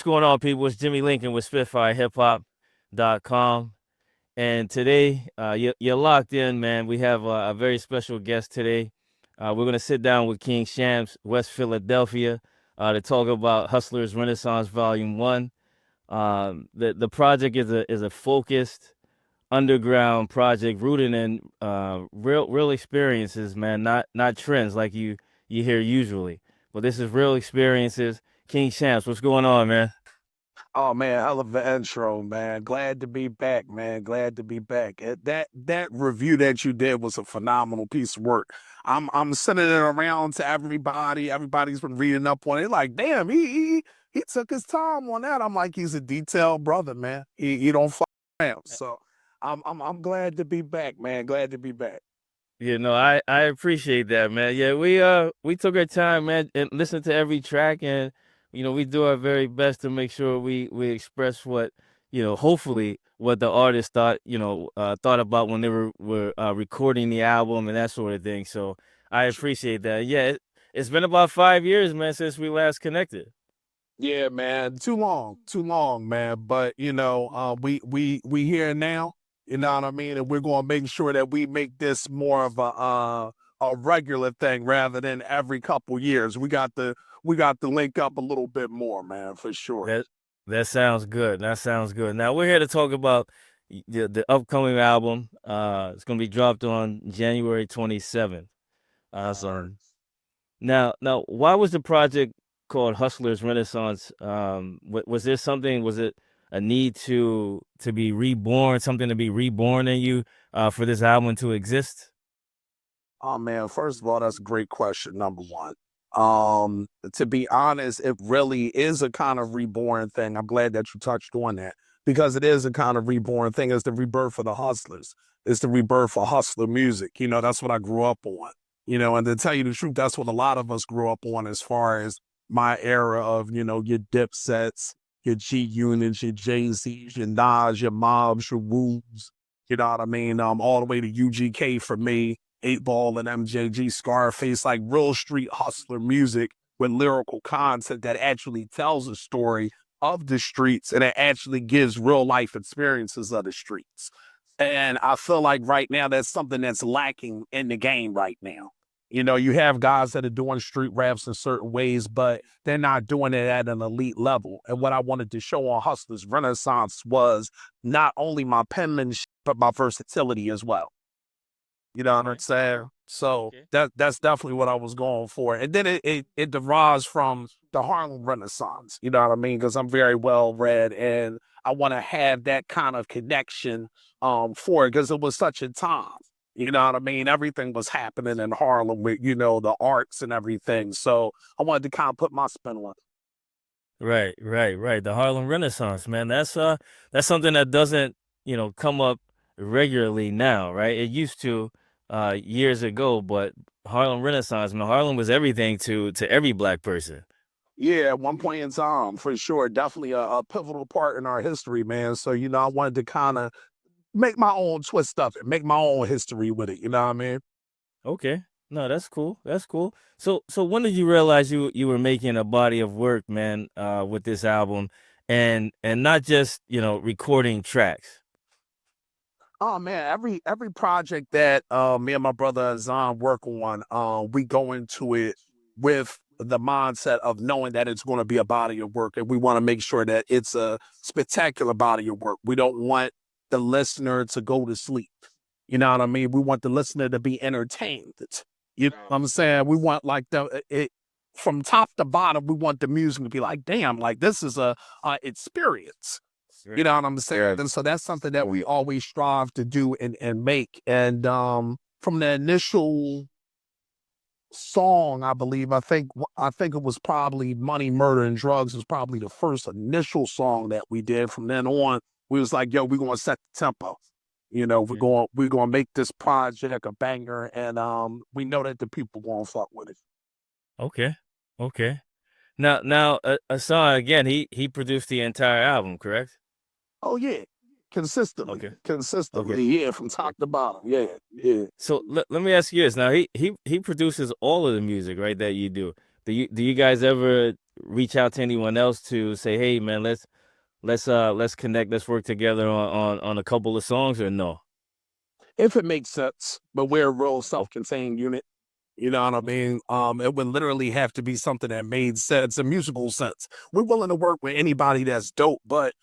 going on, people? It's Jimmy Lincoln with SpitFireHipHop.com. And today, you're locked in, man. We have a very special guest today. We're going to sit down with King Shampz, West Philadelphia, to talk about Hustlers Renaissance Volume 1. The project is a focused underground project rooted in real experiences, man, not trends like you hear usually. But this is real experiences. King Shampz, what's going on, man? Oh man, hell of an intro, man. Glad to be back, man. Glad to be back. That review that you did was a phenomenal piece of work. I'm sending it around to everybody. Everybody's been reading up on it. Like, damn, he took his time on that. I'm like, he's a detailed brother, man. He don't fuck around. So I'm glad to be back, man. Glad to be back. You know, I appreciate that, man. Yeah, we took our time, man, and listened to every track, and we do our very best to make sure we express what hopefully what the artist thought about when they were recording the album and that sort of thing. So I appreciate that. Yeah, it's been about 5 years, man, since we last connected. Yeah, man. Too long, man. But we here now. You know what I mean? And we're gonna make sure that we make this more of a regular thing rather than every couple years. We got to link up a little bit more, man, for sure. That sounds good. That sounds good. Now we're here to talk about the upcoming album. It's gonna be dropped on January 27th. So now, why was the project called Hustlers Renaissance? Was there something? Was it a need to be reborn? Something to be reborn in you for this album to exist? Oh man, first of all, that's a great question, number one. To be honest, it really is a kind of reborn thing. I'm glad that you touched on that because it is a kind of reborn thing. It's the rebirth of the hustlers. It's the rebirth of hustler music. That's what I grew up on. And to tell you the truth, that's what a lot of us grew up on as far as my era of, your Dipsets, your G Units, your Jay-Z's, your Nas, your Mobs, your Woos, you know what I mean? All the way to UGK for me, 8 Ball and MJG, Scarface, like real street hustler music with lyrical content that actually tells a story of the streets and it actually gives real life experiences of the streets. And I feel like right now that's something that's lacking in the game right now. You have guys that are doing street raps in certain ways, but they're not doing it at an elite level. And what I wanted to show on Hustlers Renaissance was not only my penmanship, but my versatility as well. You know what I'm saying? So Okay. that's definitely what I was going for. And then it derives from the Harlem Renaissance. You know what I mean? Because I'm very well read and I want to have that kind of connection for it because it was such a time. You know what I mean? Everything was happening in Harlem with, the arts and everything. So I wanted to kind of put my spin on it. Right. The Harlem Renaissance, man. That's something that doesn't, come up regularly now, right? It used to years ago, but Harlem Renaissance, man, Harlem was everything to every black person. Yeah, at one point in time, for sure. Definitely a pivotal part in our history, man. So, I wanted to kind of make my own twist of it, make my own history with it. You know what I mean? Okay. No, that's cool. That's cool. So when did you realize you were making a body of work, man, with this album and not just, recording tracks? Oh man, every project that me and my brother Azan work on, we go into it with the mindset of knowing that it's going to be a body of work, and we want to make sure that it's a spectacular body of work. We don't want the listener to go to sleep. You know what I mean? We want the listener to be entertained. You know what I'm saying? We want like it from top to bottom. We want the music to be like, damn, like this is a experience. You Right. know what I'm saying? And so that's something that we always strive to do and make. And from the initial song, I believe, I think it was probably Money, Murder, and Drugs was probably the first initial song that we did. From then on, we was like, yo, we're gonna set the tempo. Okay. We're gonna make this project a banger, and we know that the people gonna fuck with it. Okay. Okay. Now, Hassan again. He produced the entire album, correct? Oh yeah, consistently, Okay. Okay. consistently, yeah, from top to bottom, yeah, yeah. So let me ask you this. Now he produces all of the music, right? That you do. Do you guys ever reach out to anyone else to say, hey man, let's connect, let's work together on a couple of songs, or no? If it makes sense, but we're a real Oh, self-contained unit. You know what I mean? It would literally have to be something that made sense, a musical sense. We're willing to work with anybody that's dope, but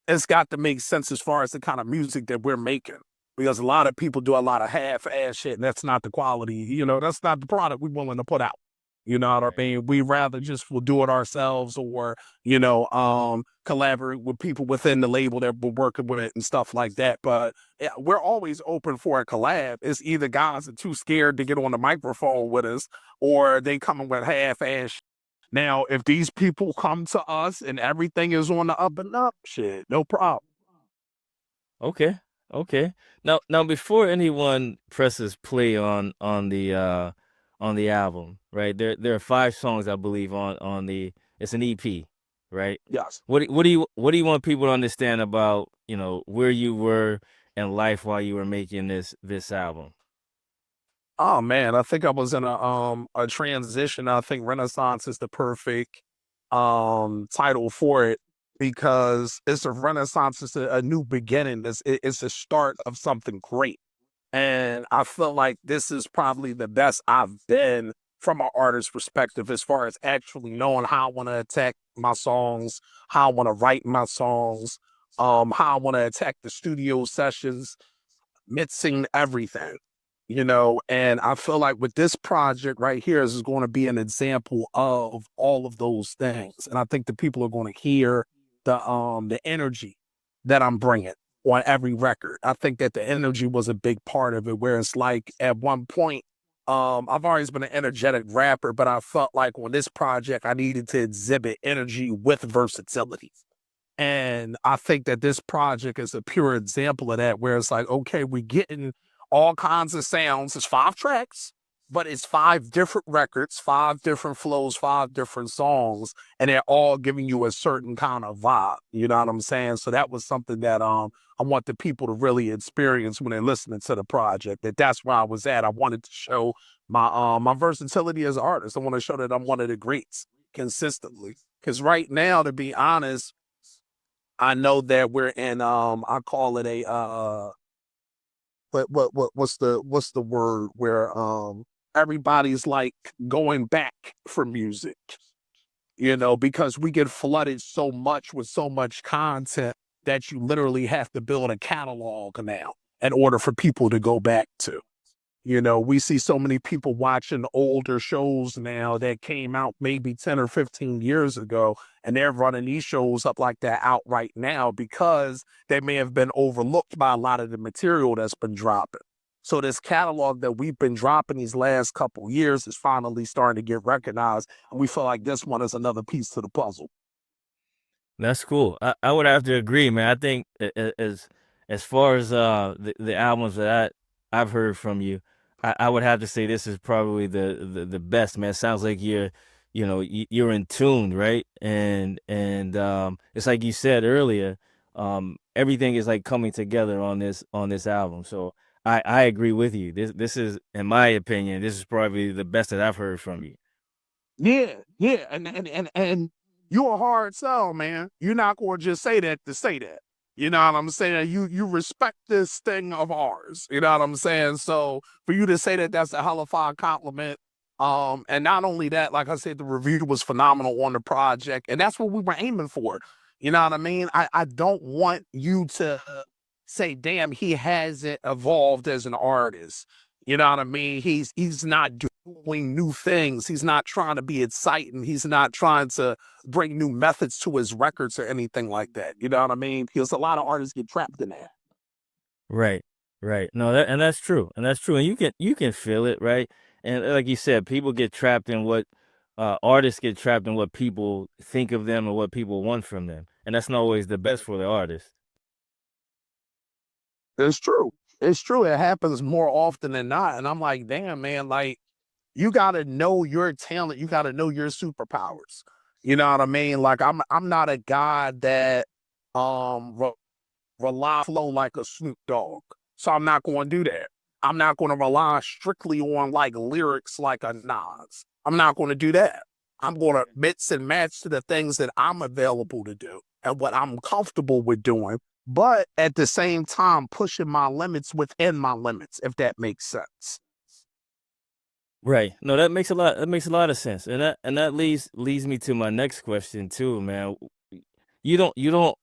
it's got to make sense as far as the kind of music that we're making. Because a lot of people do a lot of half-ass shit, and that's not the quality. That's not the product we're willing to put out. You know what I right. mean? We rather just will do it ourselves, or collaborate with people within the label that we're working with and stuff like that. But yeah, we're always open for a collab. It's either guys are too scared to get on the microphone with us, or they coming with half-ass. Now, if these people come to us and everything is on the up and up, shit, no problem. Okay. Okay. Now before anyone presses play on the album, right? There are 5 songs I believe on the it's an EP, right? Yes. What do you want people to understand about, where you were in life while you were making this album? Oh man, I think I was in a transition. I think Renaissance is the perfect title for it, because it's a renaissance, it's a new beginning. It's a start of something great. And I feel like this is probably the best I've been from an artist's perspective, as far as actually knowing how I want to attack my songs, how I want to write my songs, how I want to attack the studio sessions, mixing everything. And I feel like with this project right here is going to be an example of all of those things. And I think the people are going to hear the energy that I'm bringing on every record. I think that the energy was a big part of it, where it's like at one point, I've always been an energetic rapper, but I felt like on this project I needed to exhibit energy with versatility. And I think that this project is a pure example of that, where it's like, okay, we're getting all kinds of sounds. It's 5 tracks, but it's 5 different records, 5 different flows, 5 different songs, and they're all giving you a certain kind of vibe. You know what I'm saying? So that was something that I want the people to really experience when they're listening to the project. That's where I was at. I wanted to show my versatility as an artist. I want to show that I'm one of the greats consistently. Because right now, to be honest, I know that we're in I call it a what's the word, where everybody's like going back for music, because we get flooded so much with so much content that you literally have to build a catalog now in order for people to go back to. We see so many people watching older shows now that came out maybe 10 or 15 years ago, and they're running these shows up like that out right now, because they may have been overlooked by a lot of the material that's been dropping. So this catalog that we've been dropping these last couple years is finally starting to get recognized, and we feel like this one is another piece to the puzzle. That's cool. I would have to agree, man. I think as far as the albums that I've heard from you, I would have to say this is probably the best, man. It sounds like you're in tune, right? And it's like you said earlier, everything is like coming together on this album. So I agree with you. This is, in my opinion, this is probably the best that I've heard from you. Yeah, yeah, and you're a hard sell, man. You're not going to just say that to say that. You know what I'm saying? You respect this thing of ours. You know what I'm saying? So for you to say that, that's a hell of a compliment. And not only that, like I said, the review was phenomenal on the project, and that's what we were aiming for. You know what I mean? I don't want you to say, "Damn, he hasn't evolved as an artist." You know what I mean? He's not doing new things. He's not trying to be exciting. He's not trying to bring new methods to his records or anything like that. You know what I mean? Because a lot of artists get trapped in that. Right, right. No, and that's true, and that's true, and you can feel it, right? And like you said, people get trapped in what artists get trapped in what people think of them and what people want from them, and that's not always the best for the artist. It's true. It's true. It happens more often than not. And I'm like, damn, man, like you gotta know your talent. You gotta know your superpowers. You know what I mean? Like I'm not a guy that um rely flow like a Snoop Dogg. So I'm not going to do that. I'm not going to rely strictly on like lyrics like a Nas. I'm not going to do that. I'm going to Okay. mix and match to the things that I'm available to do and what I'm comfortable with doing, but at the same time, pushing my limits within my limits, if that makes sense. Right. No, that makes a lot of sense. And that leads me to my next question too, man. You don't you don't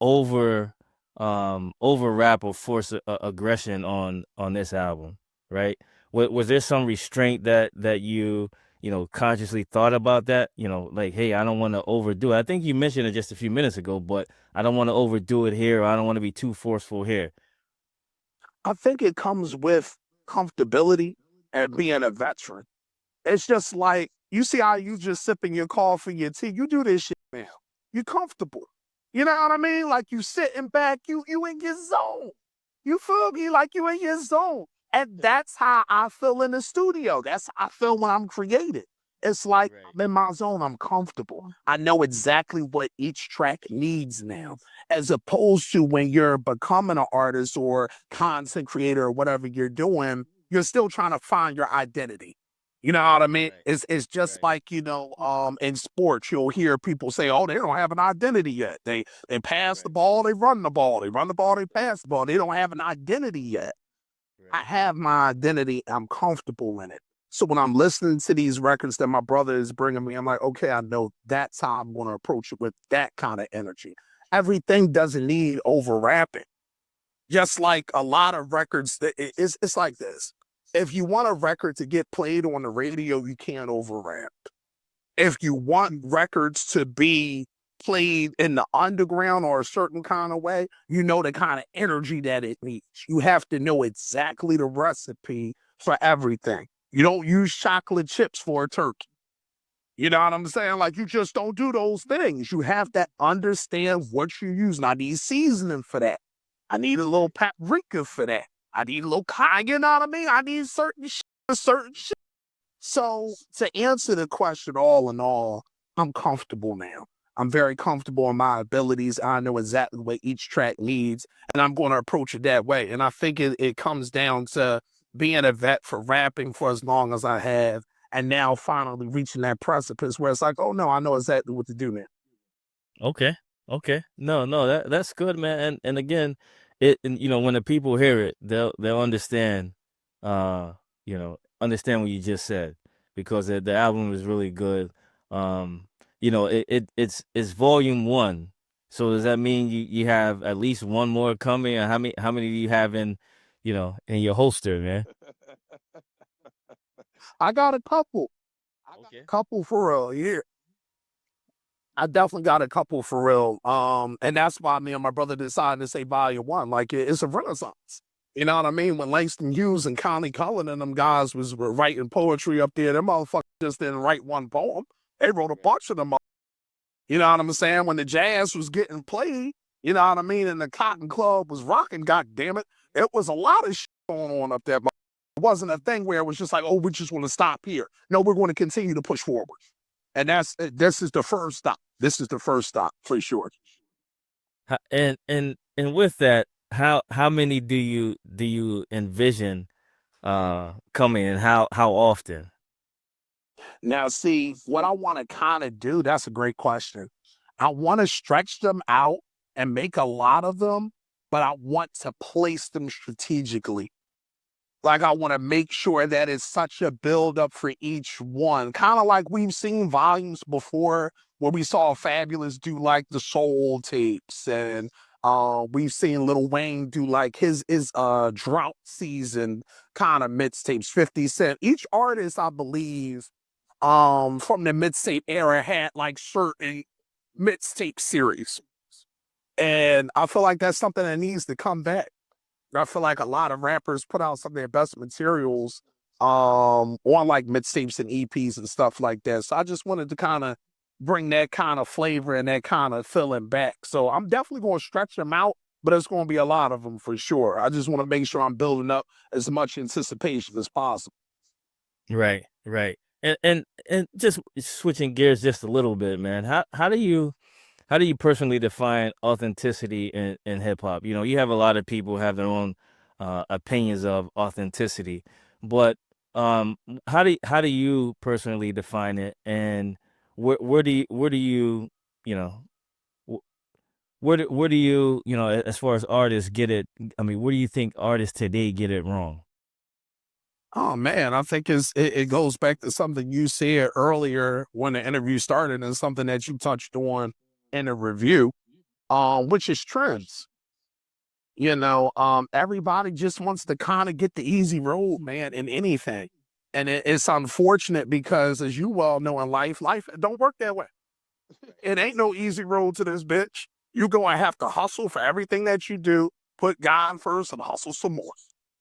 over rap or force aggression on this album, right? Was there some restraint that you consciously thought about that? Like, hey, I don't want to overdo it. I think you mentioned it just a few minutes ago, but I don't want to overdo it here, or I don't want to be too forceful here. I think it comes with comfortability and being a veteran. It's just like you see how you just sipping your coffee, your tea. You do this shit now. You comfortable. You know what I mean? Like you sitting back, you in your zone. You feel me? Like you in your zone. And that's how I feel in the studio. That's how I feel when I'm creating. It's like Right. I'm in my zone. I'm comfortable. I know exactly what each track needs now, as opposed to when you're becoming an artist or content creator or whatever you're doing, you're still trying to find your identity. You know what I mean? Right. It's just Right. like, in sports, you'll hear people say, oh, they don't have an identity yet. They pass the Right. ball, they run the ball, they run the ball, they pass the ball. They don't have an identity yet. I Right. have my identity. I'm comfortable in it. So when I'm listening to these records that my brother is bringing me, I'm like, okay, I know that's how I'm going to approach it with that kind of energy. Everything doesn't need over rapping. Just like a lot of records, it's like this. If you want a record to get played on the radio, you can't over rap. If you want records to be played in the underground or a certain kind of way, you know the kind of energy that it needs. You have to know exactly the recipe for everything. You don't use chocolate chips for a turkey. You know what I'm saying? Like you just don't do those things. You have to understand what you're using. I need seasoning for that. I need a little Right. paprika for that. I need a little cayenne, you know what I mean? I need certain shit. So to answer the question, all in all, I'm comfortable now. I'm very comfortable in my abilities. I know exactly what each track needs, and I'm going to approach it that way. And I think it comes down to being a vet for rapping for as long as I have, and now finally reaching that precipice where it's like, oh no, I know exactly what to do now. Okay. Okay. No, no, that's good, man. And again, and, when the people hear it, they'll understand understand what you just said, because the album is really good. It's volume 1. So does that mean you have at least one more coming? And how many do you have in your holster, man? I got a couple. I got a Okay. couple for real. Yeah, I definitely got a couple for real. And that's why me and my brother decided to say volume one. Like it's a renaissance. You know what I mean? When Langston Hughes and Connie Cullen and them guys were writing poetry up there, them motherfuckers just didn't write one poem. They wrote a Right. bunch of them. You know what I'm saying? When the jazz was getting played, you know what I mean, and the Cotton Club was rocking, god damn it, it was a lot of shit going on up there. But it wasn't a thing where it was just like, oh, we just want to stop here. No, we're going to continue to push forward. And this is the first stop. This is the first stop for sure. And with that, how many do you envision coming, and how often? Now, see, what I want to kind of do, that's a great question. I want to stretch them out and make a lot of them, but I want to place them strategically. Like I want to make sure that it's such a build up for each one. Kind of like we've seen volumes before where we saw Fabulous do like the soul tapes and we've seen Lil Wayne do like his drought season kind of mixtapes, 50 Cent. Each artist, I believe, from the mixtape era had like certain mixtape series. And I feel like that's something that needs to come back. I feel like a lot of rappers put out some of their best materials on like mixtapes and EPs and stuff like that. So I just wanted to kind of bring that kind of flavor and that kind of feeling back. So I'm definitely going to stretch them out, but it's going to be a lot of them for sure. I just want to make sure I'm building up as much anticipation as possible. Right, right. And just switching gears just a little bit, man. How do you personally define authenticity in hip hop? You have a lot of people have their own opinions of authenticity, but How do you personally define it, and where do you you know where do you as far as artists get it? I mean, where do you think artists today get it wrong? Oh man, I think it goes back to something you said earlier when the interview started, and something that you touched on in the review, which is trends. Everybody just wants to kind of get the easy road, man, in anything. And it's unfortunate because, as you well know in life don't work that way. It ain't no easy road to this bitch. You gonna have to hustle for everything that you do, put God first and hustle some more.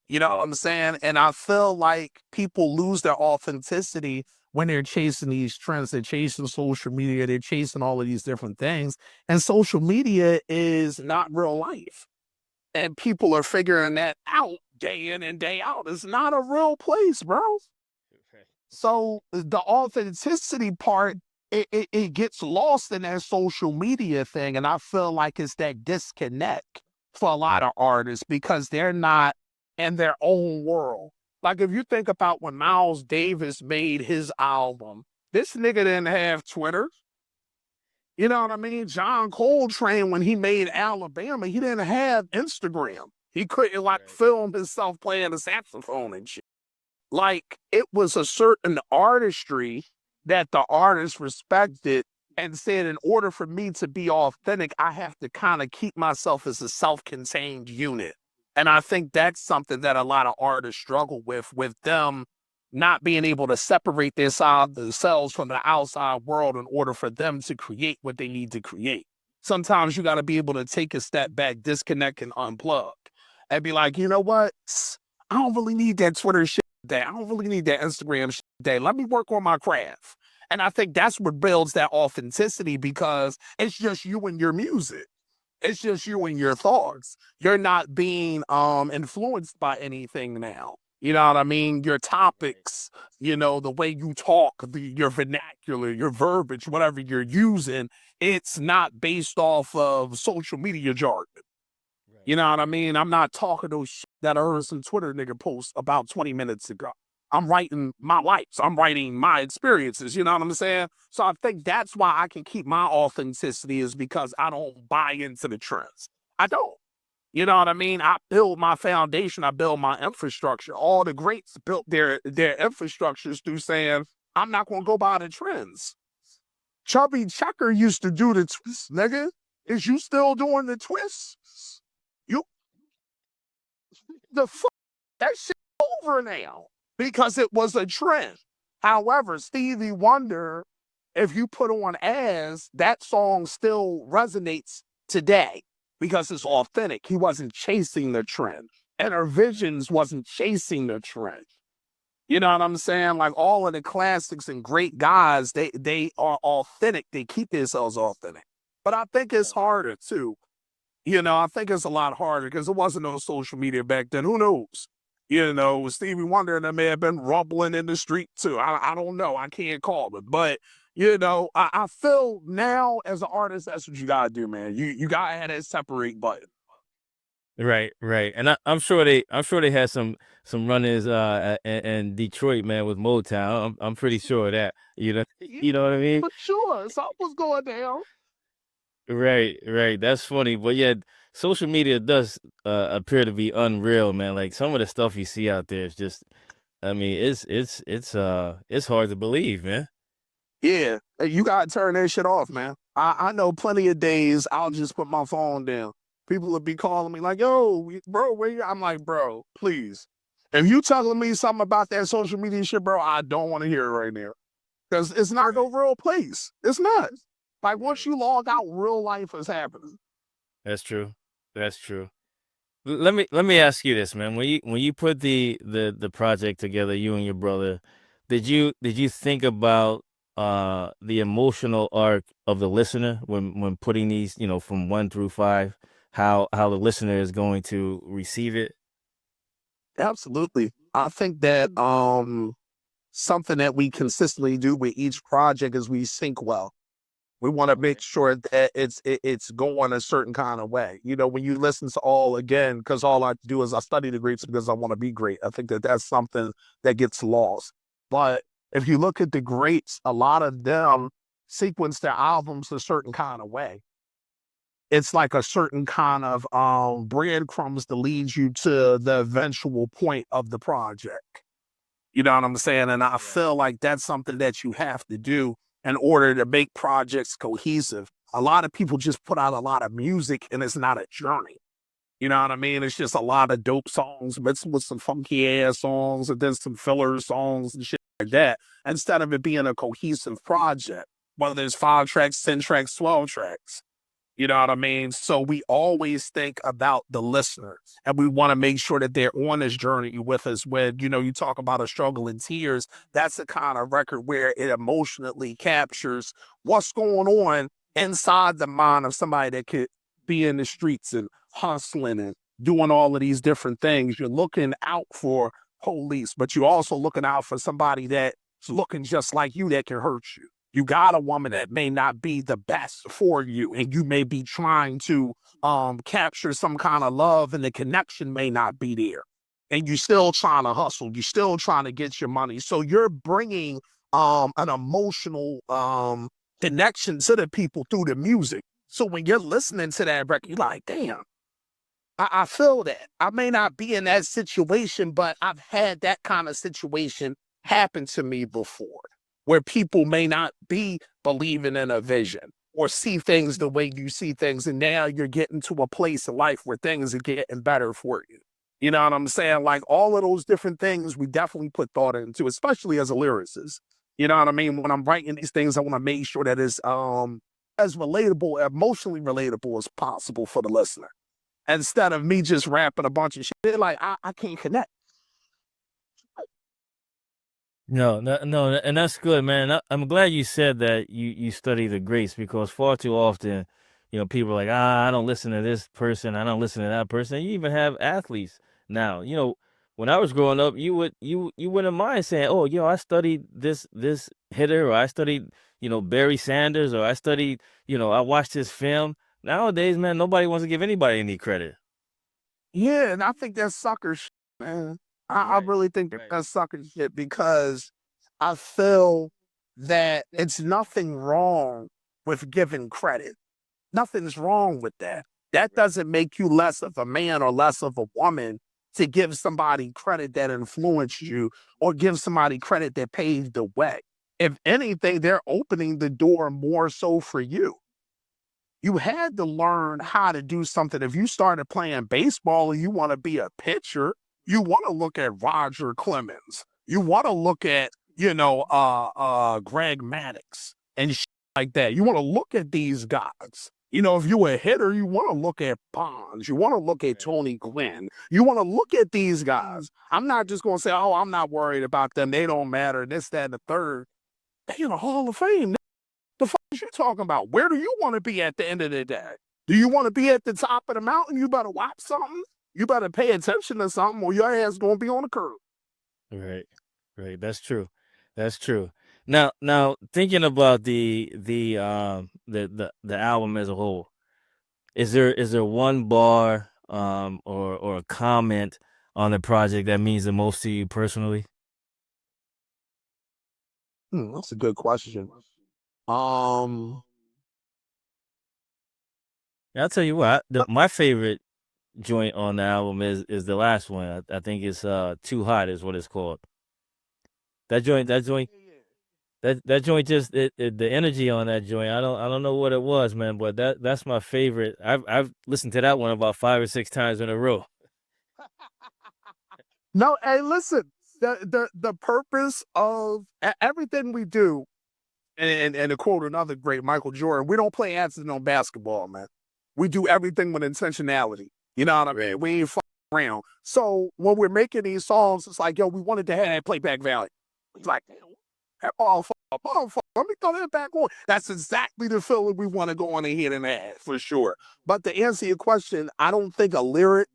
You know what I'm saying? And I feel like people lose their authenticity when they're chasing these trends. They're chasing social media, they're chasing all of these different things. And social media is not real life. And people are figuring that out day in and day out. It's not a real place, bro. Okay. So the authenticity part, it gets lost in that social media thing. And I feel like it's that disconnect for a lot of artists because they're not in their own world. Like if you think about when Miles Davis made his album, this nigga didn't have Twitter. You know what I mean? John Coltrane, when he made Alabama, he didn't have Instagram. He couldn't like Right. film himself playing the saxophone and shit. Like it was a certain artistry that the artist respected and said, in order for me to be authentic, I have to kind of keep myself as a self-contained unit. And I think that's something that a lot of artists struggle with them not being able to separate themselves from the outside world in order for them to create what they need to create. Sometimes you got to be able to take a step back, disconnect, and unplug, and be like, you know what? I don't really need that Twitter shit today. I don't really need that Instagram shit today. Let me work on my craft. And I think that's what builds that authenticity because it's just you and your music. It's just you and your thoughts. You're not being influenced by anything now. You know what I mean? Your Right. topics, the way you talk, your vernacular, your verbiage, whatever you're using, it's not based off of social media jargon. Right. You know what I mean? I'm not talking those shit that I heard some Twitter nigga post about 20 minutes ago. I'm writing my life. So I'm writing my experiences. You know what I'm saying? So I think that's why I can keep my authenticity is because I don't buy into the trends. I don't. You know what I mean? I build my foundation. I build my infrastructure. All the greats built their infrastructures through saying, I'm not going to go by the trends. Chubby Checker used to do the twist, nigga. Is you still doing the twists? You the fuck that shit over now because it was a trend. However, Stevie Wonder, if you put on as that song still resonates today because it's Right. authentic. He wasn't chasing the trend. And her visions wasn't chasing the trend. You know what I'm saying? Like all of the classics and great guys, they are authentic. They keep themselves authentic. But I think it's harder too. I think it's a lot harder because there wasn't no social media back then. Who knows? Stevie Wonder and them may have been rumbling in the street too. I don't know. I can't call it. But, I feel now as an artist, that's what you gotta do, man. You gotta have that separate button. Right, right, and I'm sure they had some run-ins in Detroit, man, with Motown. I'm pretty sure of that. Yeah, You know what I mean? for sure. Something was going down. Right, right. That's funny, but yeah, social media does appear to be unreal, man. Like some of the stuff you see out there is just, I mean, it's hard to believe, man. Yeah, you gotta turn that shit off, man. I know plenty of days I'll just put my phone down. People will be calling me like, "Yo, bro, where you?" I'm like, "Bro, please. If you telling me something about that social media shit, bro, I don't want to hear it right now because it's not no Right, real place. It's not. Like once right. you log out, real life is happening." That's true. That's true. Let me ask you this, man. When you put the project together, you and your brother, did you think about the emotional arc of the listener when putting these, from 1 through 5, how the listener is going to receive it? Absolutely. I think that something that we consistently do with each project is we sync well. We want to make sure that it's going a certain kind of way. You know, when you listen to all again, because all I do is I study the greats because I want to be great. I think that that's something that gets lost. But if you look at the greats, a lot of them sequence their albums a certain kind of way. It's like a certain kind of breadcrumbs to lead you to the eventual point of the project. You know what I'm saying? And I feel like that's something that you have to do in order to make projects cohesive. A lot of people just put out a lot of music and it's not a journey. You know what I mean? It's just a lot of dope songs mixed with some funky ass songs and then some filler songs and shit like that. Instead of it being a cohesive project, whether there's 5 tracks, 10 tracks, 12 tracks. You know what I mean? So we always think about the listener and we want to make sure that they're on this journey with us. When, you know, you talk about A Struggle in Tears, that's the kind of record where it emotionally captures what's going on inside the mind of somebody that could be in the streets and hustling and doing all of these different things. You're looking out for police, but you're also looking out for somebody that's looking just like you that can hurt you. You got a woman that may not be the best for you, and you may be trying to capture some kind of love, and the connection may not be there. And you're still trying to hustle. You're still trying to get your money. So you're bringing an emotional connection to the people through the music. So when you're listening to that record, you're like, damn, I feel that. I may not be in that situation, but I've had that kind of situation happen to me before, where people may not be believing in a vision or see things the way you see things. And now you're getting to a place in life where things are getting better for you. You know what I'm saying? Like all of those different things we definitely put thought into, especially as a lyricist. You know what I mean? When I'm writing these things, I want to make sure that it's as relatable, emotionally relatable as possible for the listener. Instead of me just rapping a bunch of shit, they're like, I can't connect. No, no, no, and that's good, man. I'm glad you said that you study the greats because far too often, people are like, I don't listen to this person, I don't listen to that person. You even have athletes now. When I was growing up, you wouldn't mind saying, oh, I studied this hitter, or I studied, Barry Sanders, or I studied, I watched his film. Nowadays, man, nobody wants to give anybody any credit. Yeah, and I think that's sucker shit, man. I Right, really think that right, that's sucker shit because I feel that it's nothing wrong with giving credit. Nothing's wrong with that. That right, doesn't make you less of a man or less of a woman to give somebody credit that influenced you or give somebody credit that paved the way. If anything, they're opening the door more so for you. You had to learn how to do something. If you started playing baseball and you want to be a pitcher, you want to look at Roger Clemens. You want to look at, Greg Maddox and like that. You want to look at these guys. You know, if you're a hitter, you want to look at Bonds. You want to look at right. Tony Gwynn. You want to look at these guys. I'm not just going to say, oh, I'm not worried about them. They don't matter. This, that, and the third. They in the Hall of Fame. The fuck is you talking about? Where do you want to be at the end of the day? Do you want to be at the top of the mountain? You better watch something. You better pay attention to something, or your ass gonna be on the curb. Right. Right. That's true. That's true. Now thinking about the album as a whole, is there one bar or a comment on the project that means the most to you personally? That's a good question. Um, I'll tell you what, my favorite joint on the album is the last one. I think it's Too Hot is what it's called. That joint that joint just the energy on that joint. I don't know what it was, man, but that's my favorite. I've listened to that one about 5 or 6 times in a row. no, hey, listen. The purpose of everything we do, and to quote another great Michael Jordan, we don't play accident on basketball, man. We do everything with intentionality. You know what I mean? We ain't fucking around. So when we're making these songs, it's like, yo, we wanted to have that playback value. It's like, let me throw that back on. That's exactly the feeling we want to go on ahead and add, for sure. But to answer your question, I don't think a lyric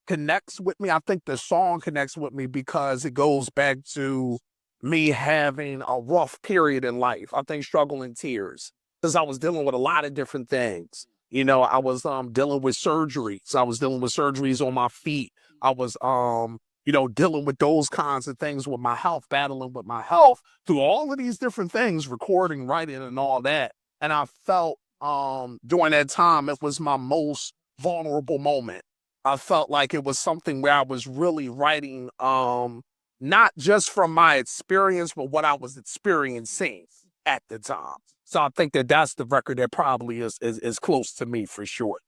connects with me. I think the song connects with me because it goes back to me having a rough period in life. I think Struggle in Tears. because I was dealing with a lot of different things. You know, I was dealing with surgeries. I was dealing with surgeries on my feet. I was dealing with those kinds of things with my health, battling with my health through all of these different things, recording, writing, and all that. And I felt during that time it was my most vulnerable moment. I felt like it was something where I was really writing not just from my experience, but what I was experiencing at the time. So I think that that's the record that probably is close to me for sure.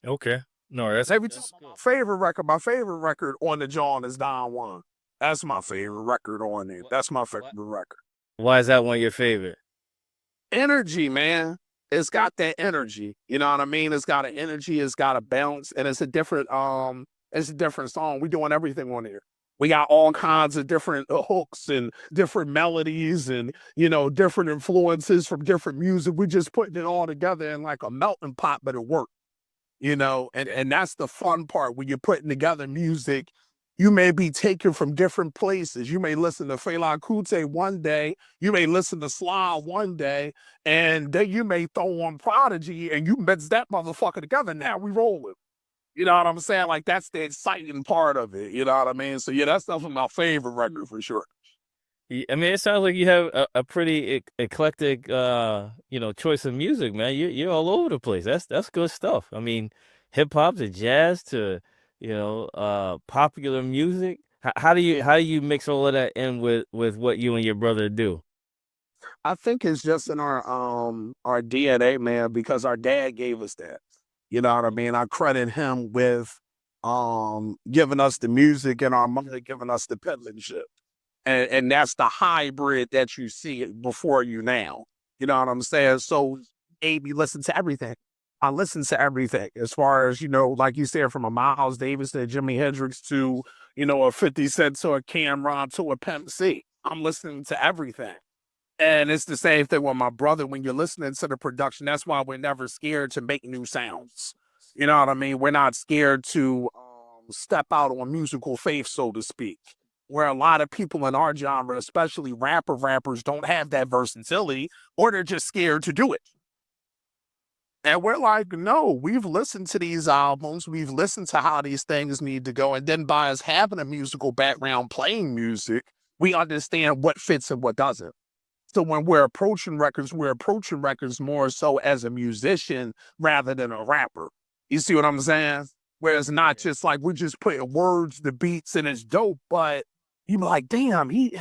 Okay. No, that's Maybe That's just my good. favorite record. My favorite record on the John is Don Juan. That's my favorite record on there. What, That's my favorite what, record. why is that one of your favorite? Energy, man. It's got that energy. You know what I mean? It's got an energy, it's got a balance, and it's a different song. We're doing everything on here. We got all kinds of different hooks and different melodies and, different influences from different music. We're just putting it all together in like a melting pot, but it works. And that's the fun part when you're putting together music. You may be taken from different places. You may listen to Fela Kuti one day, you may listen to Sly one day, and then you may throw on Prodigy and you mix that motherfucker together. Now we rolling. You know what I'm saying? Like that's the exciting part of it. You know what I mean? So yeah, that's definitely my favorite record for sure. I mean, it sounds like you have a pretty eclectic, choice of music, man. You're all over the place. That's good stuff. I mean, hip hop to jazz to, popular music. How do you mix all of that in with what you and your brother do? I think it's just in our DNA, man, because our dad gave us that. You know what I mean? I credit him with giving us the music and our mother giving us the penmanship. And that's the hybrid that you see before you now. You know what I'm saying? So maybe listen to everything. I listen to everything as far as, like you said, from a Miles Davis to Jimi Hendrix to, a 50 Cent to a Cameron to a Pimp C. I'm listening to everything. And it's the same thing with my brother. When you're listening to the production, that's why we're never scared to make new sounds. You know what I mean? We're not scared to step out on musical faith, so to speak. Where a lot of people in our genre, especially rappers, don't have that versatility, or they're just scared to do it. And we're like, no, we've listened to these albums, we've listened to how these things need to go, and then by us having a musical background playing music, we understand what fits and what doesn't. So when we're approaching records more so as a musician rather than a rapper. You see what I'm saying? Where it's not Yeah. just like we're just putting words, the beats, and it's dope, but you be like, damn, he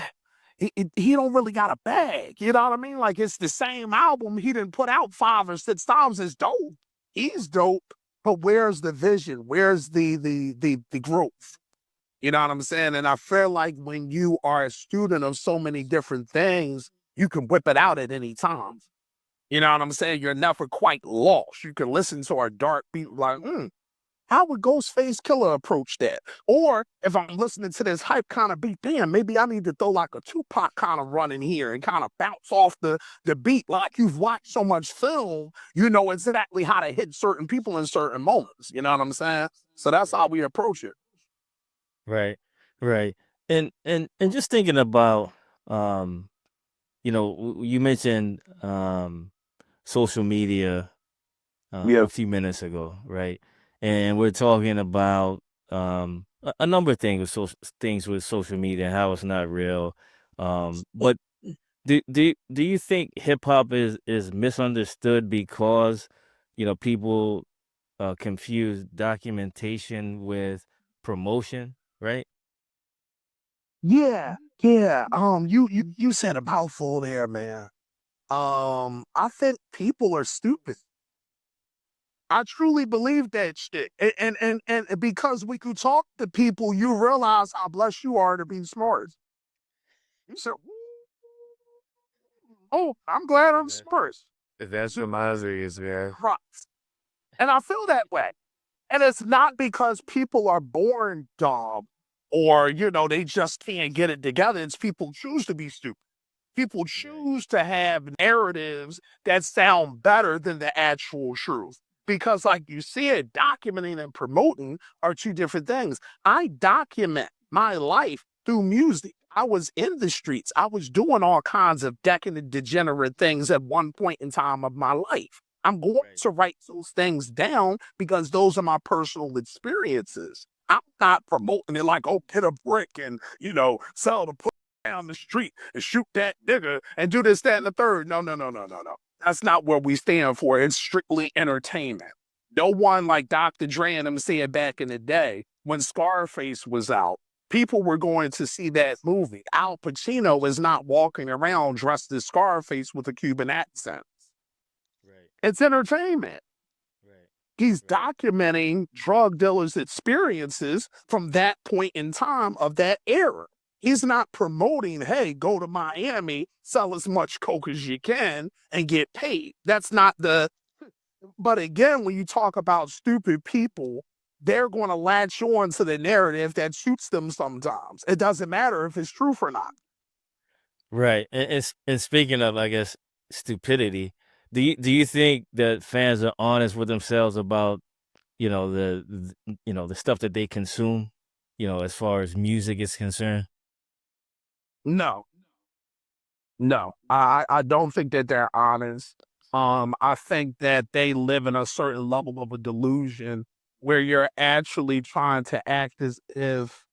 don't really got a bag. You know what I mean? Like it's the same album he didn't put out 5 or 6 times. It's dope. He's dope, but where's the vision? Where's the growth? You know what I'm saying? And I feel like when you are a student of so many different things, you can whip it out at any time. You know what I'm saying? You're never quite lost. You can listen to our dark beat like, how would Ghostface Killer approach that? Or if I'm listening to this hype kind of beat, damn, maybe I need to throw like a Tupac kind of run in here and kind of bounce off the beat. Like you've watched so much film, you know exactly how to hit certain people in certain moments. You know what I'm saying? So that's how Right. we approach it. Right. Right. And just thinking about, um, you mentioned social media Yeah. a few minutes ago, right? And we're talking about a number of things with social media and how it's not real. But do you think hip hop is misunderstood because people confuse documentation with promotion, right? Yeah, yeah. You said a mouthful there, man. I think people are stupid. I truly believe that shit. And because we could talk to people, you realize how blessed you are to be smart. You said, "Oh, I'm glad I'm smart." that's So, the Mazzies, man. right. And I feel that way. And it's not because people are born dumb or, they just can't get it together. It's people choose to be stupid. People Right. choose to have narratives that sound better than the actual truth. Because, like you said, documenting and promoting are two different things. I document my life through music. I was in the streets. I was doing all kinds of decadent, degenerate things at one point in time of my life. I'm going Right. to write those things down because those are my personal experiences. I'm not promoting it like, oh, hit a brick and, sell the pussy down the street and shoot that nigga and do this, that, and the third. No, no, no, no, no, no. That's not what we stand for. It's strictly entertainment. No one like Dr. Dre and them said back in the day when Scarface was out, people were going to see that movie. Al Pacino is not walking around dressed as Scarface with a Cuban accent. Right. It's entertainment. Right. He's Right. documenting drug dealers' experiences from that point in time of that era. He's not promoting, hey, go to Miami, sell as much coke as you can, and get paid. That's not the. But again, when you talk about stupid people, they're going to latch on to the narrative that shoots them sometimes. It doesn't matter if it's truth or not. Right. And speaking of, I guess, stupidity, do you think that fans are honest with themselves about, the stuff that they consume, as far as music is concerned? No, no, I don't think that they're honest. I think that they live in a certain level of a delusion where you're actually trying to act as if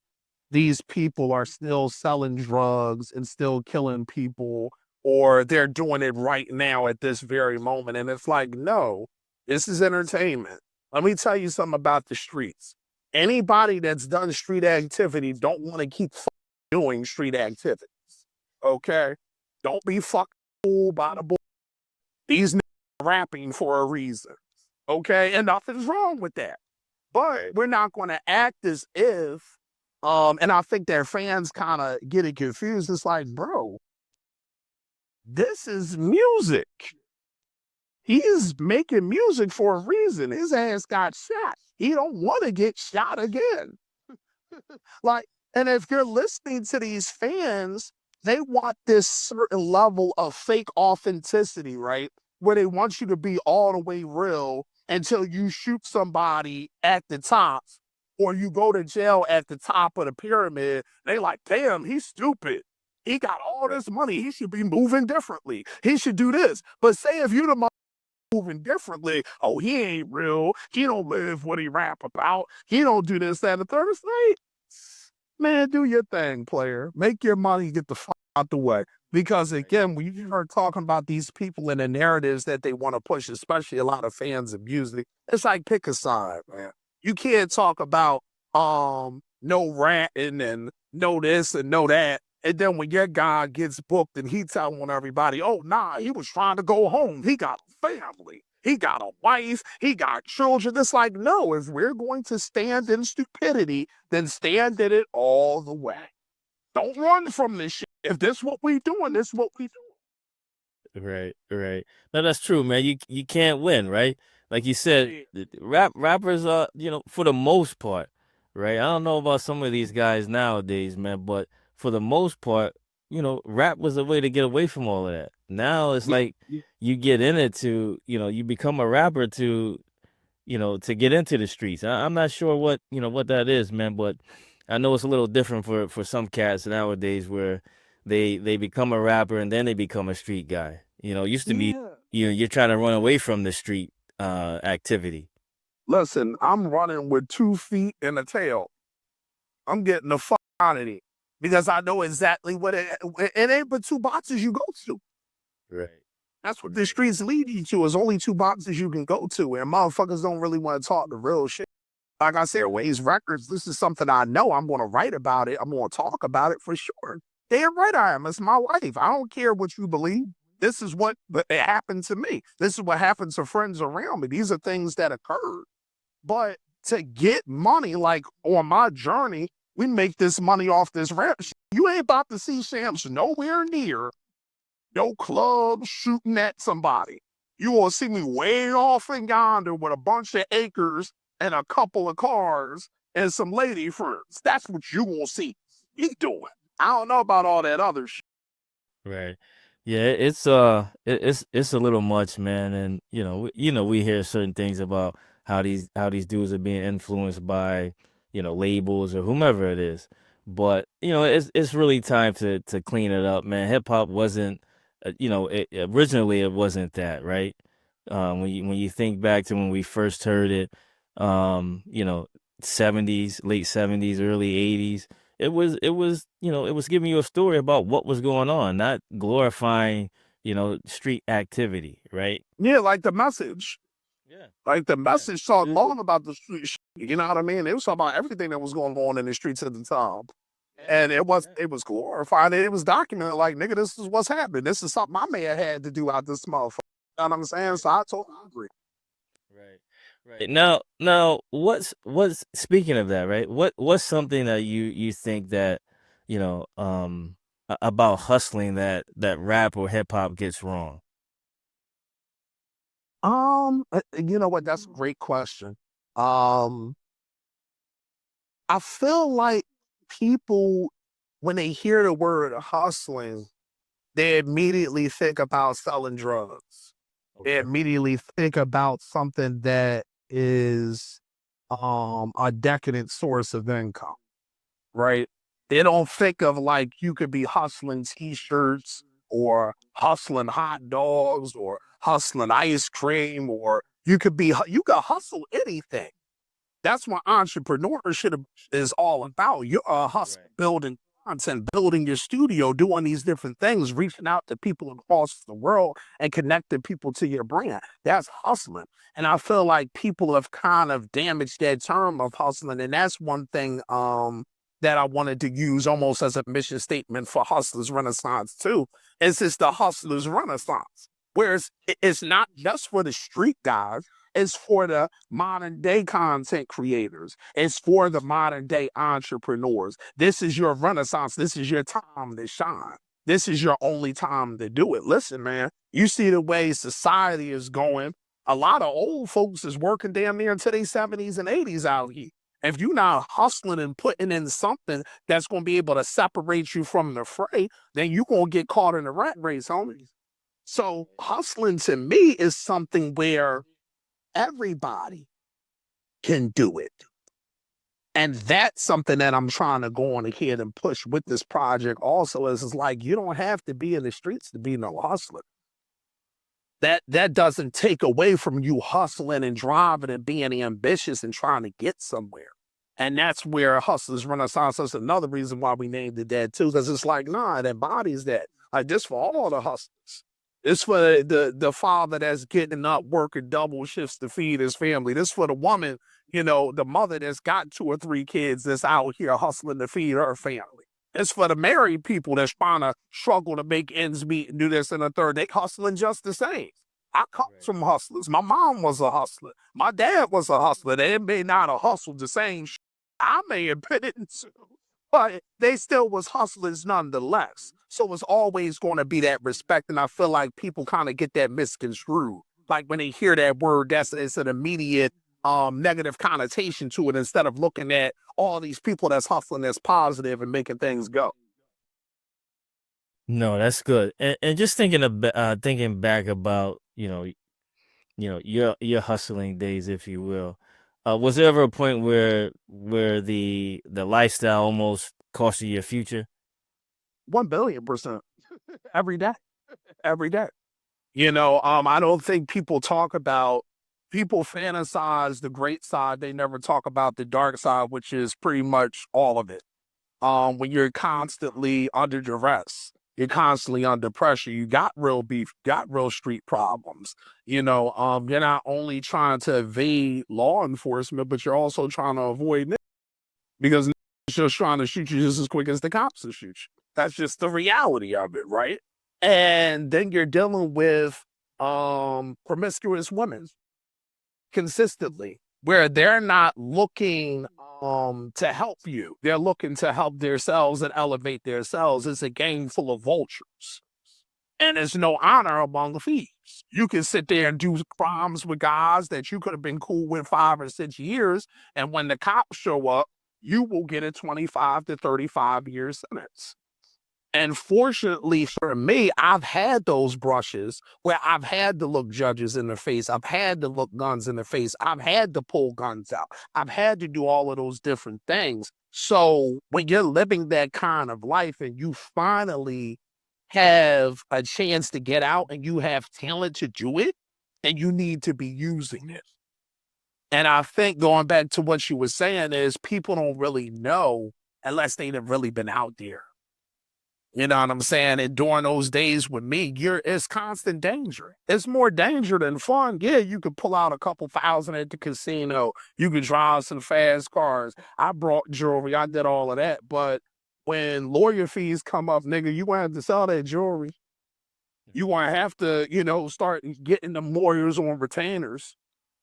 these people are still selling drugs and still killing people, or they're doing it right now at this very moment. And it's like, no, this is entertainment. Let me tell you something about the streets. Anybody that's done street activity don't want to keep doing street activity. Okay? Don't be fucking fooled by the bull. These niggas are rapping for a reason. Okay? And nothing's wrong with that. But we're not going to act as if, and I think their fans kind of get it confused. It's like, bro, this is music. He is making music for a reason. His ass got shot. He don't want to get shot again. Like, and if you're listening to these fans, they want this certain level of fake authenticity, right? Where they want you to be all the way real until you shoot somebody at the top or you go to jail at the top of the pyramid. They like, damn, he's stupid. He got all this money. He should be moving differently. He should do this. But say if you the moving differently, oh, he ain't real. He don't live what he rap about. He don't do this, that, and the third. It's like, man, do your thing, player. Make your money, get the fuck out the way. Because Right. again, when you start talking about these people and the narratives that they want to push, especially a lot of fans of music, it's like pick a side, man. You can't talk about no ratting and no this and no that. And then when your guy gets booked and he telling everybody, oh nah, he was trying to go home. He got a family. He got a wife. He got children. It's like, no, if we're going to stand in stupidity, then stand in it all the way. Don't run from this shit. If this what we doing, this what we doing. Right, right. No, that's true, man. You can't win, right? Like you said, Yeah. rappers are, for the most part, right? I don't know about some of these guys nowadays, man, but for the most part, rap was a way to get away from all of that. Now it's Yeah. like Yeah. you get in it to, you become a rapper to get into the streets. I'm not sure what that is, man, but I know it's a little different for some cats nowadays where they become a rapper and then they become a street guy. It used to be Yeah. you're trying to run away from the street activity. Listen, I'm running with 2 feet and a tail. I'm getting the fuck out of here because I know exactly what it ain't but two boxes you go to. Right. That's what the streets lead you to. Is only two boxes you can go to, and motherfuckers don't really want to talk the real shit. Like I said, Ways Records, this is something I know. I'm going to write about it. I'm going to talk about it for sure. Damn right I am. It's my life. I don't care what you believe. This is what it happened to me. This is what happened to friends around me. These are things that occurred. But to get money, like on my journey, we make this money off this rap shit. You ain't about to see Shampz nowhere near no club shooting at somebody. You will see me way off in yonder with a bunch of acres and a couple of cars and some lady friends. That's what you will see me doing. I don't know about all that other shit. Right. Yeah, it's a little much, man, and we hear certain things about how these dudes are being influenced by, labels or whomever it is. But it's really time to clean it up, man. Hip hop wasn't, originally it wasn't that, right? When you think back to when we first heard it, um, you know, 70s, late 70s, early 80s, it was giving you a story about what was going on, not glorifying, street activity, right? Yeah, like the message. Yeah, Like the yeah, message talked long about the street shit, you know what I mean? It was talking about everything that was going on in the streets at the time. yeah, And it was yeah. it was glorified. It was documented like, nigga, this is what's happening. This is something I may have had to do out this motherfucker. You know what I'm saying? Right, So I totally agree. right, right. Now, what's speaking of that, right? What's something that you think that about hustling that rap or hip hop gets wrong? You know what? That's a great question. Um, I feel like people, when they hear the word hustling, they immediately think about selling drugs. They Okay. immediately think about something that is a decadent source of income, right? They don't think of like you could be hustling t-shirts or hustling hot dogs or hustling ice cream, or you could hustle anything. That's what entrepreneurship is all about. You're hustle, Right. building content, building your studio, doing these different things, reaching out to people across the world and connecting people to your brand. That's hustling. And I feel like people have kind of damaged that term of hustling. And that's one thing that I wanted to use almost as a mission statement for Hustlers Renaissance too. Is it's the Hustlers Renaissance. Whereas it's not just for the street guys, it's for the modern day content creators. It's for the modern day entrepreneurs. This is your renaissance. This is your time to shine. This is your only time to do it. Listen, man, you see the way society is going. A lot of old folks is working damn near into their 70s and 80s out here. If you're not hustling and putting in something that's going to be able to separate you from the fray, then you're going to get caught in the rat race, homies. So hustling to me is something where everybody can do it. And that's something that I'm trying to go on ahead and push with this project also is like you don't have to be in the streets to be no hustler. That doesn't take away from you hustling and driving and being ambitious and trying to get somewhere. And that's where Hustlers Renaissance is another reason why we named it that too, because it's like, nah, it embodies that. Like this for all the hustlers. It's for the father that's getting up, working double shifts to feed his family. This for the woman, the mother that's got 2 or 3 kids that's out here hustling to feed her family. It's for the married people that's trying to struggle to make ends meet and do this and a third. They hustling just the same. I come Right. from hustlers. My mom was a hustler. My dad was a hustler. They may not have hustled the same I may have been into, but they still was hustlers nonetheless. So it's always going to be that respect. And I feel like people kind of get that misconstrued. Like when they hear that word, it's an immediate negative connotation to it instead of looking at all these people that's hustling as positive and making things go. No, that's good. And just thinking back about, your hustling days, if you will. Was there ever a point where the lifestyle almost cost you your future? 1 billion% every day, every day. I don't think people fantasize the great side. They never talk about the dark side, which is pretty much all of it. When you're constantly under duress, you're constantly under pressure, you got real beef, got real street problems. You're not only trying to evade law enforcement, but you're also trying to avoid it because it's just trying to shoot you just as quick as the cops will shoot you. That's just the reality of it, right? And then you're dealing with promiscuous women consistently where they're not looking to help you. They're looking to help themselves and elevate themselves. It's a game full of vultures. And there's no honor among thieves. You can sit there and do crimes with guys that you could have been cool with 5 or 6 years. And when the cops show up, you will get a 25 to 35 year sentence. And fortunately for me, I've had those brushes where I've had to look judges in the face. I've had to look guns in the face. I've had to pull guns out. I've had to do all of those different things. So when you're living that kind of life and you finally have a chance to get out and you have talent to do it, and you need to be using it. And I think going back to what you were saying is people don't really know unless they've really been out there. You know what I'm saying? And during those days with me, it's constant danger. It's more danger than fun. Yeah, you could pull out a couple thousand at the casino. You could drive some fast cars. I brought jewelry. I did all of that. But when lawyer fees come up, nigga, you gonna have to sell that jewelry. You gonna have to, start getting them lawyers on retainers.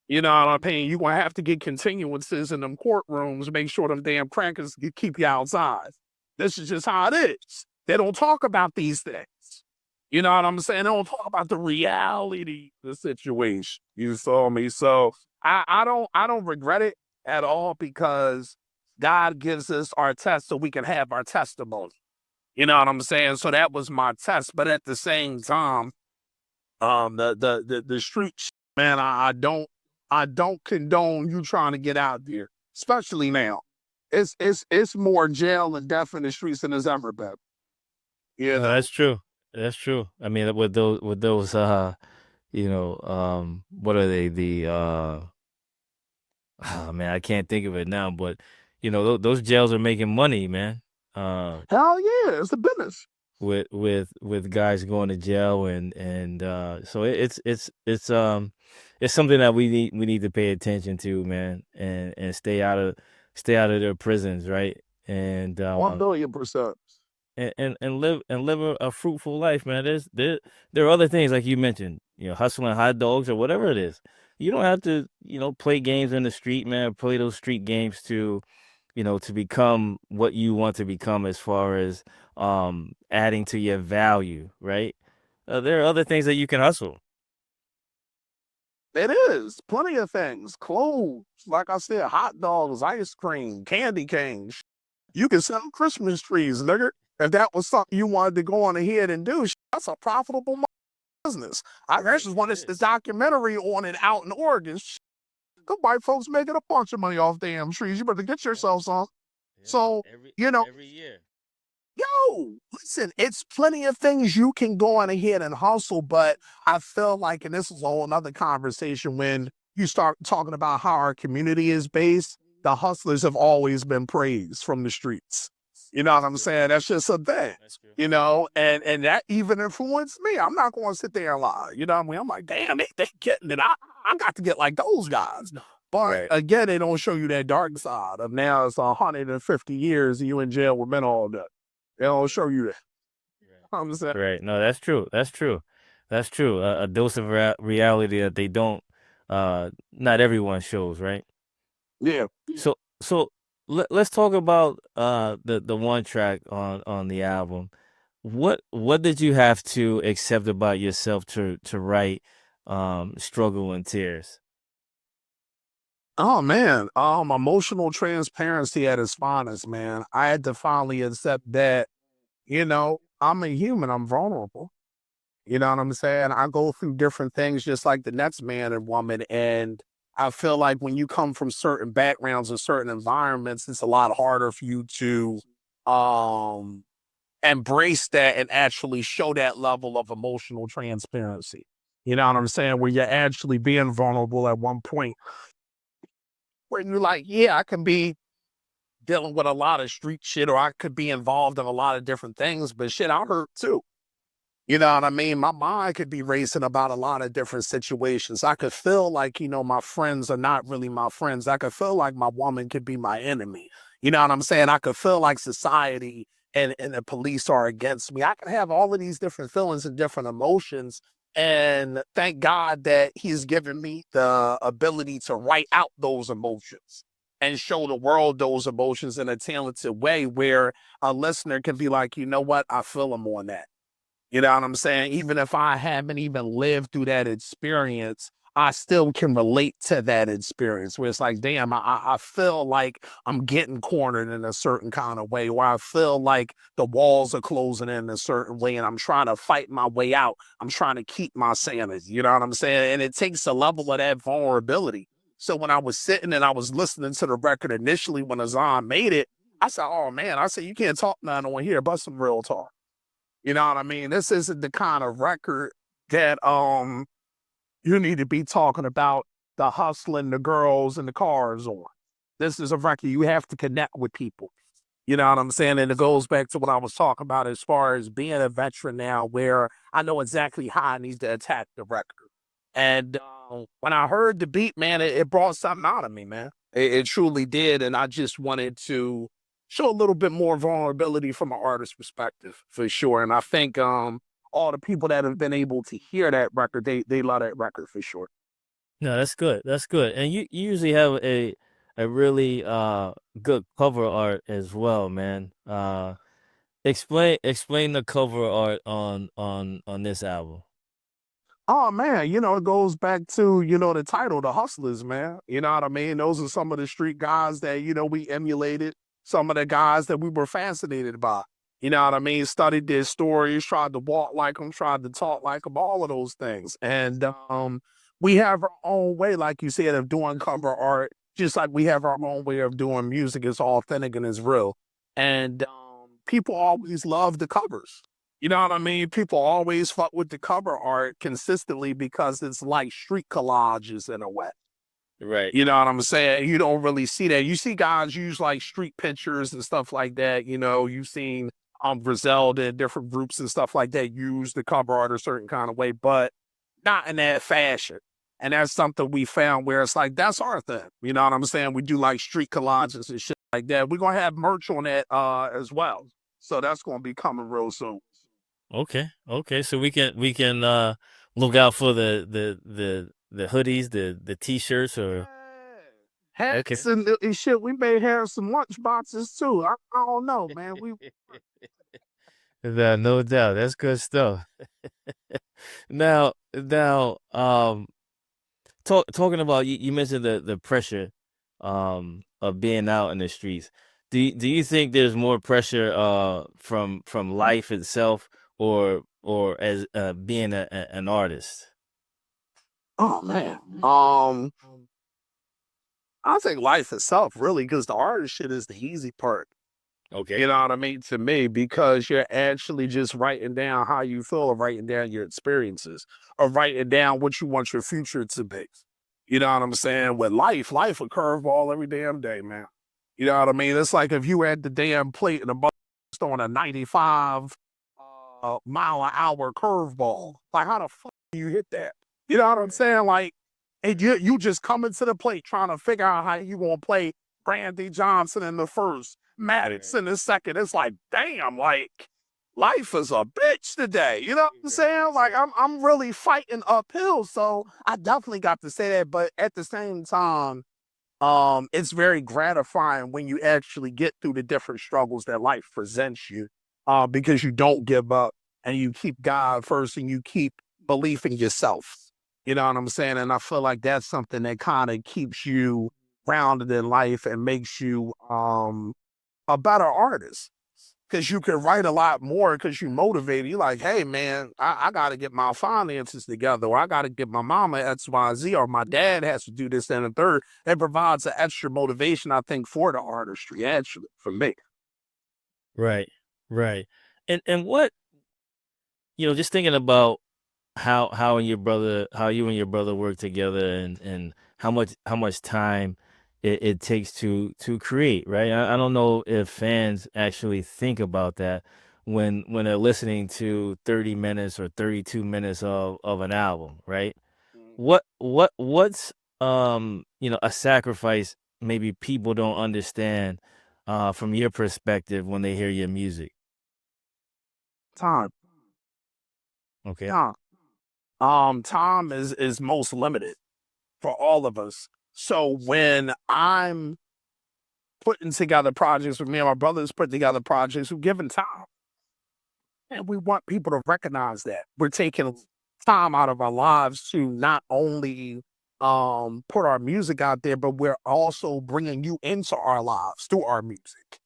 You know what I'm saying? You gonna have to get continuances in them courtrooms, make sure them damn crackers keep you outside. This is just how it is. They don't talk about these things. You know what I'm saying? They don't talk about the reality of the situation. You saw me. So I don't regret it at all because God gives us our test so we can have our testimony. You know what I'm saying? So that was my test. But at the same time, the street man, I don't condone you trying to get out there, especially now. It's more jail and death in the streets than there's ever been. You No, know, that's true. That's true. I mean, with those, what are they? Oh man, I can't think of it now, but those jails are making money, man. Uh, hell yeah, it's a business. with guys going to jail so it's something that we need to pay attention to, man, and stay out of their prisons, right? And 1,000,000,000%. and live a fruitful life, man. There are other things like you mentioned, hustling hot dogs or whatever it is. You don't have to, play games in the street, man. Play those street games to become what you want to become as far as adding to your value, right? There are other things that you can hustle. It is plenty of things. Clothes, like I said, hot dogs, ice cream, candy canes. You can sell Christmas trees, nigga. If that was something you wanted to go on ahead and do, that's a profitable business. I Right. just It wanted this is. documentary on it out in Oregon. Good white folks making a bunch of money off damn trees. You better get Yep. yourself some. Yep. So, Every you know, every year. listen, it's plenty of things you can go on ahead and hustle, but I feel like, and this is a whole another conversation, when you start talking about how our community is based, the hustlers have always been praised from the streets. You know what That's I'm true. saying? That's just a thing, That's true. and that even influenced me. I'm not going to sit there and lie. You know what I mean? I'm like, damn, they getting it. I got to get like those guys. But Right. again, they don't show you that dark side of now it's 150 years and you in jail with men all day. They don't show you that. I'm saying, Right. No, that's true. That's true. That's true. A dose of reality that they don't. Not everyone shows, right? yeah. So let's talk about the one track on the album. What did you have to accept about yourself to write Struggle and Tears? Oh man, emotional transparency at its finest, man. I had to finally accept that, I'm a human, I'm vulnerable. You know what I'm saying? I go through different things just like the next man and woman. And I feel like when you come from certain backgrounds and certain environments, it's a lot harder for you to um embrace that and actually show that level of emotional transparency. You know what I'm saying? Where you're actually being vulnerable at one point where you're like, yeah, I can be dealing with a lot of street shit, or I could be involved in a lot of different things, but shit, I hurt too. You know what I mean? My mind could be racing about a lot of different situations. I could feel like, my friends are not really my friends. I could feel like my woman could be my enemy. You know what I'm saying? I could feel like society and the police are against me. I can have all of these different feelings and different emotions. And thank God that he's given me the ability to write out those emotions and show the world those emotions in a talented way where a listener can be like, you know what? I feel him on that. You know what I'm saying? Even if I haven't even lived through that experience, I still can relate to that experience where it's like, damn, I feel like I'm getting cornered in a certain kind of way, where I feel like the walls are closing in a certain way and I'm trying to fight my way out. I'm trying to keep my sanity. You know what I'm saying? And it takes a level of that vulnerability. So when I was sitting and I was listening to the record initially when Azan made it, I said, oh man, I said, you can't talk none on here, but some real talk. You know what I mean? This isn't the kind of record that you need to be talking about the hustling, the girls, and the cars on. This is a record you have to connect with people. You know what I'm saying? And it goes back to what I was talking about as far as being a veteran now, where I know exactly how I need to attack the record. And when I heard the beat, man, it brought something out of me, man. It truly did. And I just wanted to show a little bit more vulnerability from an artist's perspective, for sure. And I think all the people that have been able to hear that record, they love that record for sure. No, that's good. That's good. And you usually have a really good cover art as well, man. Explain the cover art on this album. Oh man, it goes back to, the title, The Hustlers, man. You know what I mean? Those are some of the street guys that, we emulated, some of the guys that we were fascinated by. You know what I mean? Studied their stories, tried to walk like them, tried to talk like them, all of those things. And we have our own way, like you said, of doing cover art, just like we have our own way of doing music. It's authentic and it's real. And people always love the covers. You know what I mean? People always fuck with the cover art consistently because it's like street collages in a way. Right. You know what I'm saying? You don't really see that. You see guys use like street pictures and stuff like that. You've seen Griselda and different groups and stuff like that use the cover art a certain kind of way, but not in that fashion. And that's something we found where it's like, that's our thing. You know what I'm saying? We do like street collages and shit like that. We're gonna have merch on that as well. So that's gonna be coming real soon. Okay. Okay. So we can look out for the hoodies, the t-shirts or okay. Hats and shit. We may have some lunch boxes too. I don't know, man. No doubt. That's good stuff. Now, talking about you mentioned the pressure of being out in the streets. Do you think there's more pressure from life itself or as being an artist? Oh man. I think life itself really, because the artist shit is the easy part. Okay. You know what I mean? To me, because you're actually just writing down how you feel, or writing down your experiences, or writing down what you want your future to be. You know what I'm saying? With life a curveball every damn day, man. You know what I mean? It's like if you had the damn plate and a bus on a 95 mile an hour curveball. Like, how the fuck do you hit that? You know what I'm saying? Like, and you just coming to the plate trying to figure out how you gonna play Randy Johnson in the first, Maddox in the second. It's like, damn, like life is a bitch today. You know what I'm saying? Like I'm really fighting uphill. So I definitely got to say that. But at the same time, it's very gratifying when you actually get through the different struggles that life presents you, because you don't give up and you keep God first and you keep belief in yourself. You know what I'm saying? And I feel like that's something that kind of keeps you grounded in life and makes you a better artist. Because you can write a lot more because you motivated. You're like, hey, man, I got to get my finances together, or I got to get my mama X, Y, Z, or my dad has to do this and the third. It provides an extra motivation, I think, for the artistry, actually, for me. Right. Right. And what, just thinking about how you and your brother work together and how much time it takes to create, right? I don't know if fans actually think about that when they're listening to 30 minutes or 32 minutes of an album, right? What's a sacrifice maybe people don't understand from your perspective when they hear your music. Time. Okay. Time. Time is most limited for all of us. So when I'm putting together projects with me and my brothers putting together projects, we're given time. And we want people to recognize that. We're taking time out of our lives to not only put our music out there, but we're also bringing you into our lives through our music.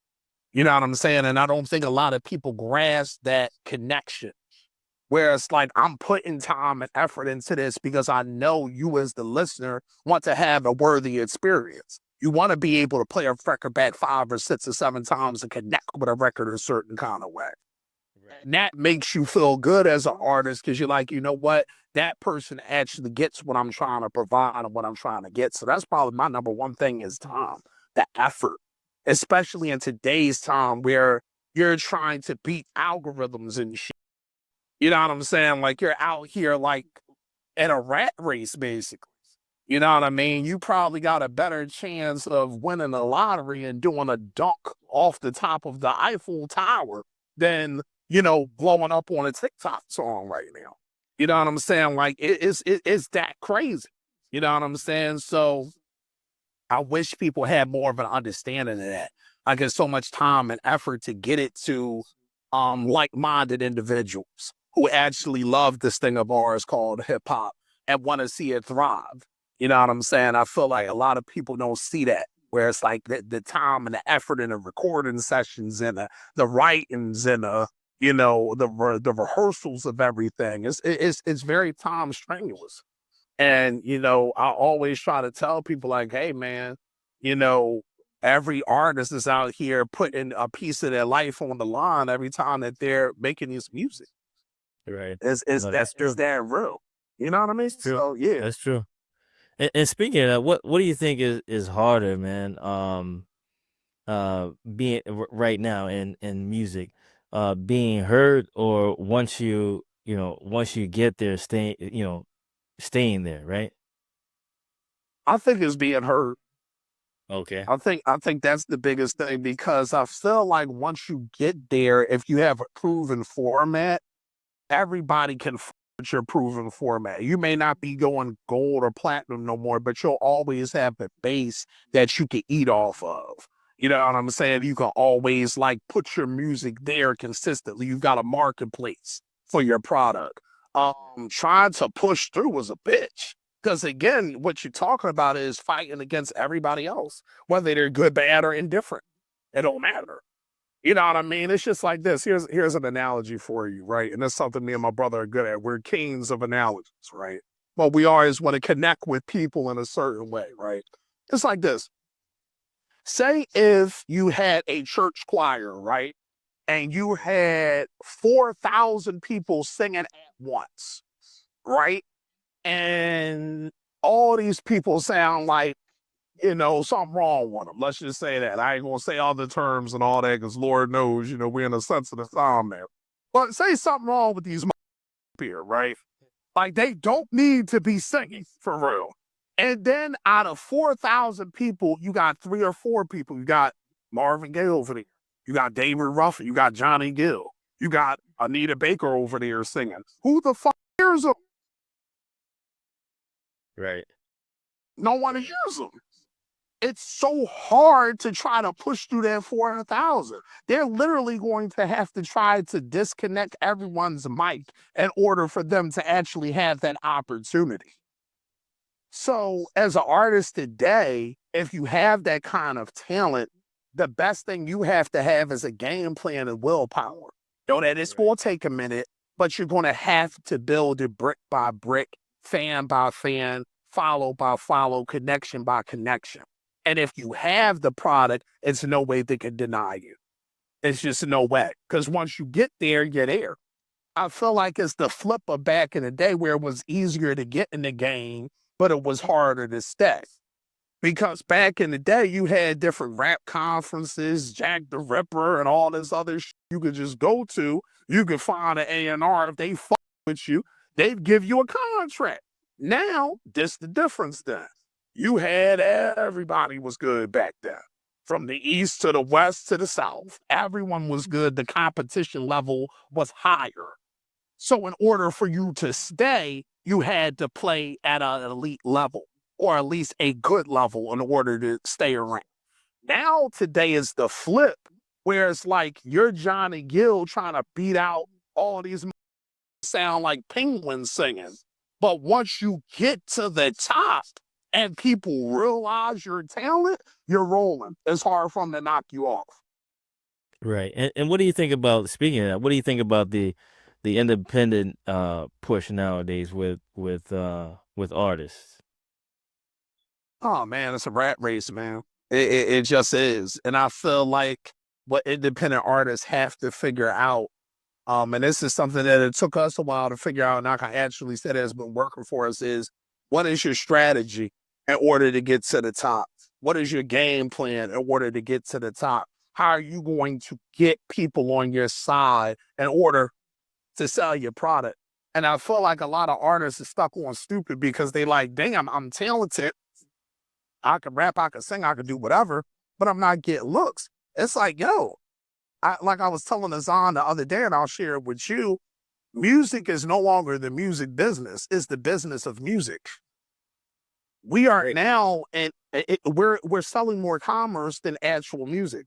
You know what I'm saying? And I don't think a lot of people grasp that connection. Where it's like, I'm putting time and effort into this because I know you as the listener want to have a worthy experience. You want to be able to play a record back 5 or 6 or 7 times and connect with a record a certain kind of way. And that makes you feel good as an artist because you're like, you know what? That person actually gets what I'm trying to provide and what I'm trying to get. So that's probably my number one thing is time, the effort, especially in today's time where you're trying to beat algorithms and shit. You know what I'm saying? Like you're out here like in a rat race, basically. You know what I mean? You probably got a better chance of winning the lottery and doing a dunk off the top of the Eiffel Tower than, blowing up on a TikTok song right now. You know what I'm saying? Like it's that crazy. You know what I'm saying? So I wish people had more of an understanding of that. I get so much time and effort to get it to like-minded individuals who actually love this thing of ours called hip hop and want to see it thrive. You know what I'm saying? I feel like a lot of people don't see that, where it's like the time and the effort in the recording sessions and the writings and the rehearsals of everything. It's very time strenuous. And, I always try to tell people like, hey, man, every artist is out here putting a piece of their life on the line every time that they're making this music. Right. It's No, that that's true. it's that real. You know what I mean? True. So yeah. That's true. And speaking of that, what do you think is harder, man? Being right now in music, being heard, or once you get there, staying there, right? I think it's being heard. Okay. I think that's the biggest thing because I feel like once you get there, if you have a proven format, everybody can with your proven format. You may not be going gold or platinum no more, but you'll always have a base that you can eat off of. You know what I'm saying? You can always like put your music there consistently. You've got a marketplace for your product. Trying to push through was a bitch. Because again, what you're talking about is fighting against everybody else, whether they're good, bad, or indifferent. It don't matter. You know what I mean? It's just like this. Here's an analogy for you, right? And that's something me and my brother are good at. We're kings of analogies, right? But we always want to connect with people in a certain way, right? It's like this. Say if you had a church choir, right? And you had 4,000 people singing at once, right? And all these people sound like something wrong with them. Let's just say that. I ain't gonna say all the terms and all that because Lord knows, we're in a sensitive time there. But say something wrong with these here, right? Like they don't need to be singing for real. And then out of 4,000 people, you got 3 or 4 people. You got Marvin Gaye over there. You got David Ruffin. You got Johnny Gill. You got Anita Baker over there singing. Who the fuck hears them? Right. No one hears them. It's so hard to try to push through that 400,000. They're literally going to have to try to disconnect everyone's mic in order for them to actually have that opportunity. So as an artist today, if you have that kind of talent, the best thing you have to have is a game plan and willpower. Know that it's going to take a minute, but you're going to have to build it brick by brick, fan by fan, follow by follow, connection by connection. And if you have the product, it's no way they can deny you. It's just no way. Because once you get there, you're there. I feel like it's the flip of back in the day where it was easier to get in the game, but it was harder to stay. Because back in the day, you had different rap conferences, Jack the Ripper, and all this other shit you could just go to. You could find an A&R. If they fuck with you, they'd give you a contract. Now, this the difference then. You had everybody was good back then. From the east to the west to the south, everyone was good. The competition level was higher. So in order for you to stay, you had to play at an elite level or at least a good level in order to stay around. Now today is the flip, where it's like you're Johnny Gill trying to beat out all these sound like penguins singing. But once you get to the top and people realize your talent, you're rolling. It's hard for them to knock you off. Right. And what do you think about, speaking of that, what do you think about the independent push nowadays with artists? Oh man, it's a rat race, man. It just is. And I feel like what independent artists have to figure out, and this is something that it took us a while to figure out, and I can actually say that has been working for us, is what is your strategy in order to get to the top? What is your game plan in order to get to the top? How are you going to get people on your side in order to sell your product? And I feel like a lot of artists are stuck on stupid because they like, damn, I'm talented. I can rap, I can sing, I can do whatever, but I'm not getting looks. It's like, yo, like I was telling Azan the other day, and I'll share it with you. Music is no longer the music business; it's the business of music. We are now, and we're selling more commerce than actual music.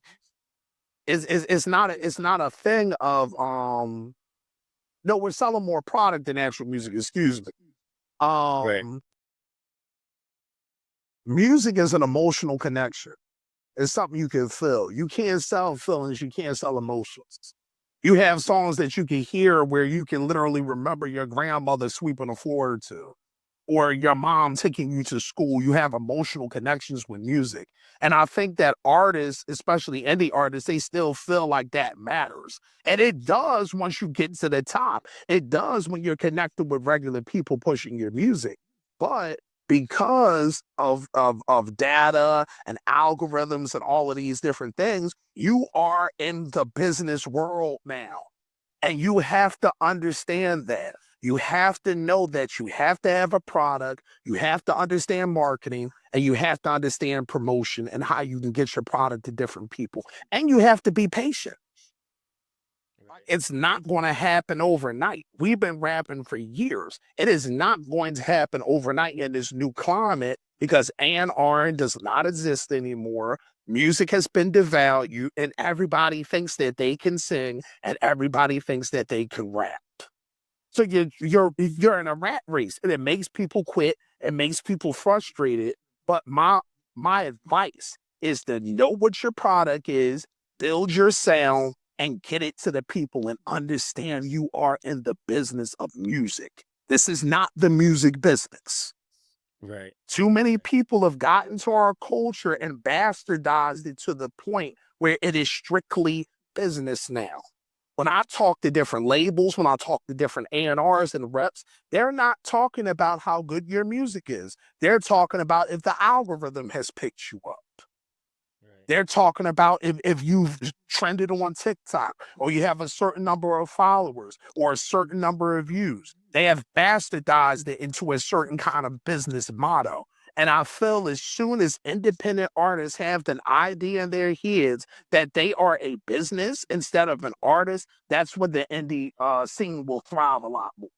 It's not a thing of no, we're selling more product than actual music. Excuse me. Right. Music is an emotional connection. It's something you can feel. You can't sell feelings, you can't sell emotions. You have songs that you can hear where you can literally remember your grandmother sweeping the floor to, or your mom taking you to school. You have emotional connections with music. And I think that artists, especially indie artists, they still feel like that matters. And it does once you get to the top. It does when you're connected with regular people pushing your music. But because of data and algorithms and all of these different things, you are in the business world now. And you have to understand that. You have to know that you have to have a product, you have to understand marketing, and you have to understand promotion and how you can get your product to different people. And you have to be patient. It's not going to happen overnight. We've been rapping for years. It is not going to happen overnight in this new climate because A&R does not exist anymore. Music has been devalued, and everybody thinks that they can sing, and everybody thinks that they can rap. So you're in a rat race, and it makes people quit. It makes people frustrated. But my advice is to know what your product is, build your sound, and get it to the people and understand you are in the business of music. This is not the music business. Right. Too many people have gotten to our culture and bastardized it to the point where it is strictly business now. When I talk to different labels, when I talk to different A&Rs and reps, they're not talking about how good your music is. They're talking about if the algorithm has picked you up. They're talking about if you've trended on TikTok or you have a certain number of followers or a certain number of views. They have bastardized it into a certain kind of business motto. And I feel as soon as independent artists have an idea in their heads that they are a business instead of an artist, that's when the indie scene will thrive a lot more.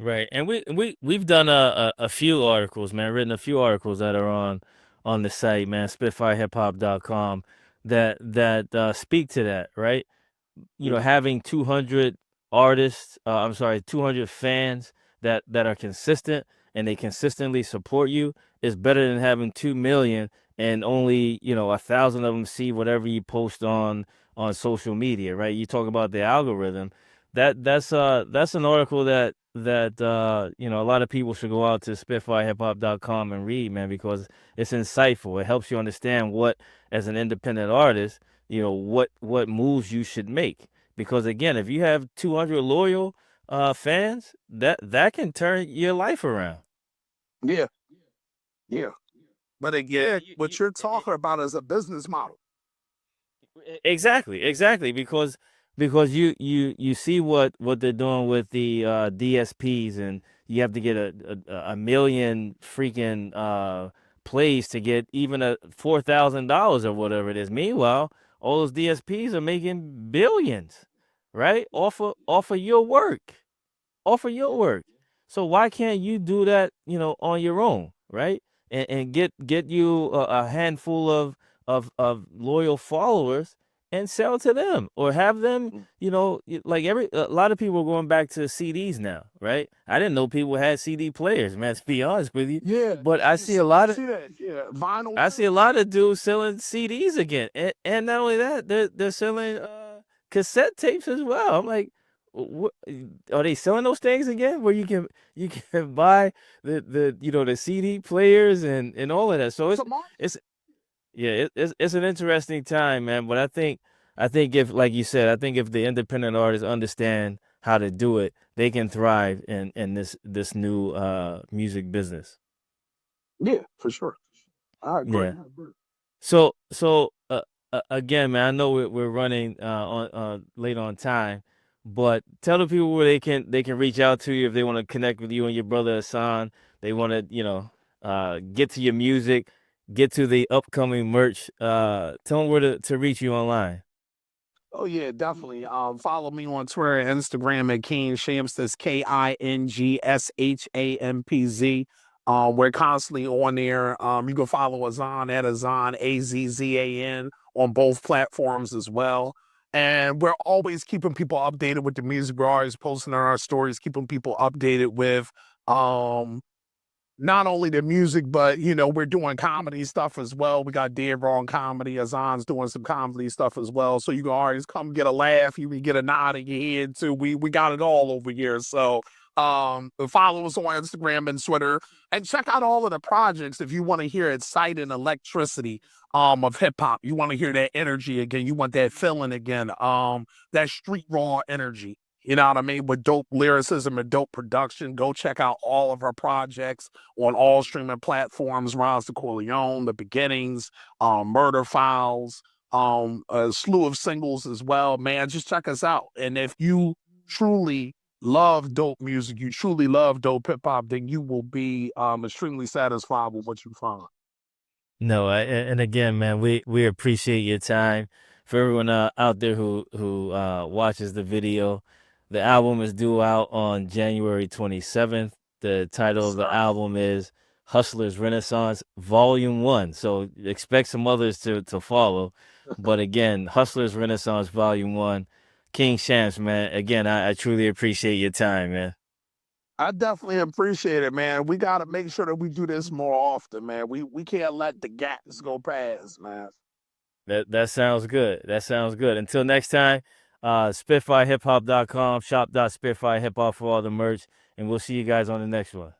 Right. And we've done a few articles, man, written a few articles that are on the site, man, SpitFireHipHop.com, that speak to that, right? You know, Yeah. having 200 artists, I'm sorry, 200 fans that are consistent and they consistently support you is better than having 2 million and only, you know, 1,000 of them see whatever you post on social media, right? You talk about the algorithm. That's an article that you know, a lot of people should go out to SpitFireHipHop.com and read, man, because it's insightful. It helps you understand what, as an independent artist, you know, what moves you should make. Because again, if you have 200 loyal fans, that can turn your life around. Yeah. Yeah. But again, what you're talking about is a business model. Exactly, because you see what they're doing with the DSPs, and you have to get a million freaking plays to get even a $4,000 or whatever it is. Meanwhile, all those DSPs are making billions, right? Off of your work, off of your work. So why can't you do that, you know, on your own, right? And get you a handful of loyal followers and sell to them, or have them, you know, like a lot of people are going back to CDs now, right? I didn't know people had CD players, man, to be honest with you. Yeah, But I see a lot of vinyl. I see a lot of dudes selling CDs again, and not only that, they're selling cassette tapes as well. I'm like, what are they selling those things again? Where you can buy the you know the CD players and all of that. So it's yeah, it's an interesting time, man. But I think if, like you said, I think if the independent artists understand how to do it, they can thrive in this new music business. Yeah, for sure. I agree. Yeah. So again, man, I know we're running on late on time, but tell the people where they can reach out to you if they want to connect with you and your brother Hassan. They want to, you know, get to your music, get to the upcoming merch. Tell them where to reach you online. Oh yeah, definitely. Follow me on Twitter and Instagram at King Shampz. That's KingShampz. We're constantly on there. You can follow Azan at Azan Azzan on both platforms as well. And we're always keeping people updated with the music. We're always posting on our stories, keeping people updated with um not only the music, but you know, we're doing comedy stuff as well. We got Dead Wrong Comedy. Azan's doing some comedy stuff as well. So you can always come get a laugh. You can get a nod in your head too. We got it all over here. So follow us on Instagram and Twitter and check out all of the projects if you want to hear exciting electricity of hip hop. You want to hear that energy again. You want that feeling again. That street raw energy. You know what I mean? With dope lyricism and dope production. Go check out all of our projects on all streaming platforms. Rise to Corleone, The Beginnings, Murder Files, a slew of singles as well. Man, just check us out. And if you truly love dope music, you truly love dope hip hop, then you will be extremely satisfied with what you find. No, and again, man, we appreciate your time. For everyone out there who watches the video, the album is due out on January 27th. The title of the album is Hustlers Renaissance Volume 1. So expect some others to follow. But again, Hustlers Renaissance Volume 1. King Shampz, man. Again, I truly appreciate your time, man. I definitely appreciate it, man. We got to make sure that we do this more often, man. We can't let the gaps go past, man. That sounds good. That sounds good. Until next time, SpitFireHipHop.com, shop.SpitFireHipHop for all the merch, and we'll see you guys on the next one.